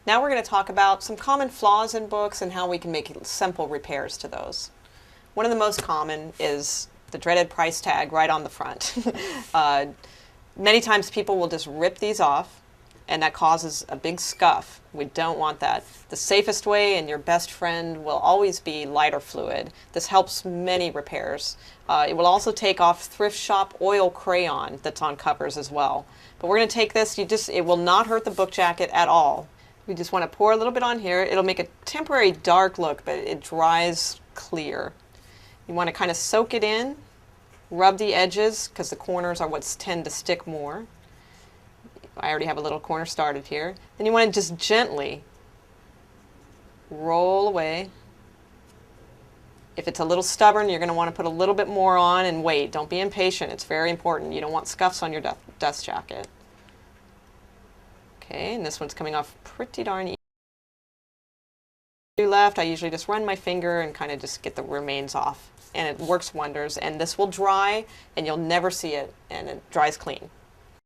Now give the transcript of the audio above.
Now we're going to talk about some common flaws in books and how we can make simple repairs to those. One of the most common is the dreaded price tag right on the front. Many times people will just rip these off, and that causes a big scuff. We don't want that. The safest way and your best friend will always be lighter fluid. This helps many repairs. It will also take off thrift shop oil crayon that's on covers as well. But we're going to take this, it will not hurt the book jacket at all. We just want to pour a little bit on here. It'll make a temporary dark look, but it dries clear. You want to kind of soak it in, rub the edges, because the corners are what tend to stick more. I already have a little corner started here. Then you want to just gently roll away. If it's a little stubborn, you're going to want to put a little bit more on and wait. Don't be impatient. It's very important. You don't want scuffs on your dust jacket. Okay, and this one's coming off pretty darn easy. Left, I usually just run my finger and kind of just get the remains off. And it works wonders. And this will dry, and you'll never see it, and it dries clean.